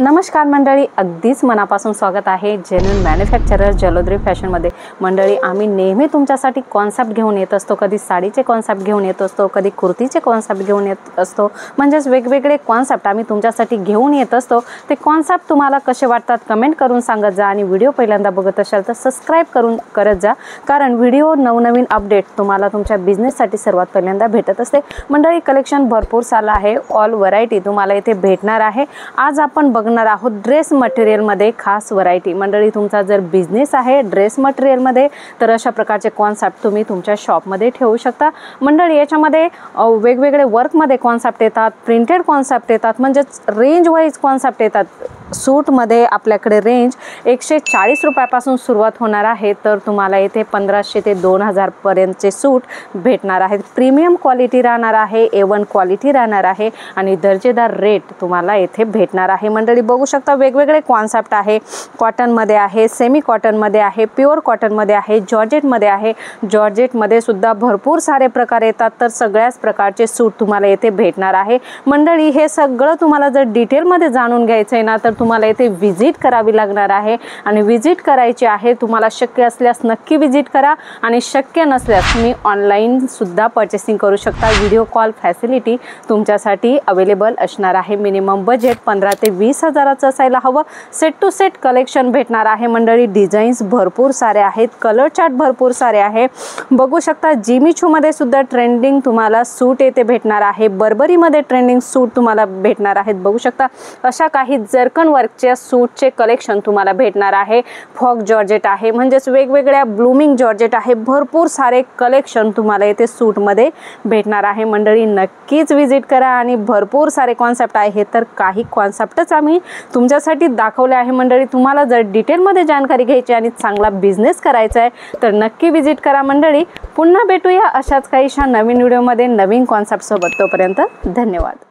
नमस्कार मंडळी, अगदीच मनापासून स्वागत आहे जेन्युइन मॅन्युफॅक्चरर जलोदरी फॅशनमध्ये। मंडळी, आम्ही नेहमी तुमच्यासाठी कॉन्सेप्ट घेऊन येत असतो। कधी साडीचे कॉन्सेप्ट घेऊन येत असतो, कधी कुर्तीचे कॉन्सेप्ट घेऊन येत असतो। म्हणजेच वेगवेगळे कॉन्सेप्ट आम्ही तुमच्यासाठी घेऊन येत असतो। ते कॉन्सेप्ट तुम्हाला कसे वाटतात कमेंट करून सांगत जा आणि व्हिडिओ पहिल्यांदा बघत असाल तर सबस्क्राइब करत जा, कारण व्हिडिओ नवनवीन अपडेट तुम्हाला तुमच्या बिझनेससाठी सर्वात पहिल्यांदा भेटत असते। मंडळी, कलेक्शन भरपूर साला आहे, ऑल व्हरायटी तुम्हाला इथे भेटणार आहे। आज आपण बघणार आहोत ड्रेस मटेरियल मध्ये खास व्हरायटी। मंडळी, तुमचा जर बिझनेस आहे ड्रेस मटेरियल मध्ये तर अशा प्रकारचे कॉन्सेप्ट तुम्ही तुमच्या शॉप मध्ये ठेवू शकता। मंडळी, याच्यामध्ये वेगवेगळे वर्क मध्ये कॉन्सेप्ट येतात, प्रिंटेड कॉन्सेप्ट येतात, म्हणजे रेंज वाइज कॉन्सेप्ट येतात। सूट मध्ये आपल्याकडे रेंज 140 रुपयापासून सुरुवात होणार आहे, तर तुम्हाला इथे 1500 ते 2000 पर्यंतचे सूट भेटणार आहेत। प्रीमियम क्वालिटी राहणार आहे, A1 क्वालिटी राहणार आहे आणि दर्जेदार रेट तुम्हाला इथे भेटणार आहे। मंडळी, बघू शकता वेगवेगळे कॉन्सेप्ट आहे। कॉटन मध्ये आहे, सेमी कॉटन मध्ये आहे, प्युअर कॉटन मध्ये आहे, जॉर्जेट मध्ये आहे। जॉर्जेट मध्ये सुद्धा भरपूर सारे प्रकार येतात, तर सगळ्याच प्रकारचे सूट तुम्हाला इथे भेटणार आहे। मंडळी, हे सगळं तुम्हाला जर डिटेल मध्ये जाणून घ्यायचं आहे ना, तर तुम्हाला इथे विजिट करावी लागणार आहे आणि विजिट करायची आहे। तुम्हाला शक्य असल्यास नक्की विजिट करा आणि शक्य नसल्यास तुम्ही ऑनलाइन सुद्धा परचेसिंग करू शकता। व्हिडिओ कॉल फॅसिलिटी तुमच्यासाठी अवेलेबल असणार आहे। मिनिमम बजेट 15 ते 20 हजाराचं असायला हवं। सेट टू सेट कलेक्शन भेटणार आहे। मंडळी, डिझाईन्स भरपूर सारे आहेत, कलर चार्ट भरपूर सारे आहे। बघू शकता जिमीचू मध्ये सुद्धा ट्रेंडिंग तुम्हाला सूट येथे भेटणार आहे। बर्बरी मध्ये ट्रेंडिंग सूट तुम्हाला भेटणार आहेत। बघू शकता अशा काही जर्कन वर्कचे सूटचे कलेक्शन तुम्हाला भेटणार आहे। फॉक जॉर्जेट आहे, म्हणजेच वेगवेगळ्या ब्लूमिंग जॉर्जेट आहे। भरपूर सारे कलेक्शन तुम्हाला इथे सूट मध्ये भेटणार आहे। मंडळी, नक्कीच विजिट करा आणि भरपूर सारे कॉन्सेप्ट आहे, तर काही कॉन्सेप्टच आम्ही तुमच्यासाठी दाखवले आहे। मंडळी, तुम्हाला जर डिटेल मध्ये जानकारी घ्यायची आणि चांगला बिझनेस करायचा आहे तर नक्की विजिट करा। मंडळी, पुन्हा भेटूया अशाच काहीशा नवीन व्हिडिओ मध्ये नवीन कॉन्सेप्ट सोबत। तोपर्यंत धन्यवाद।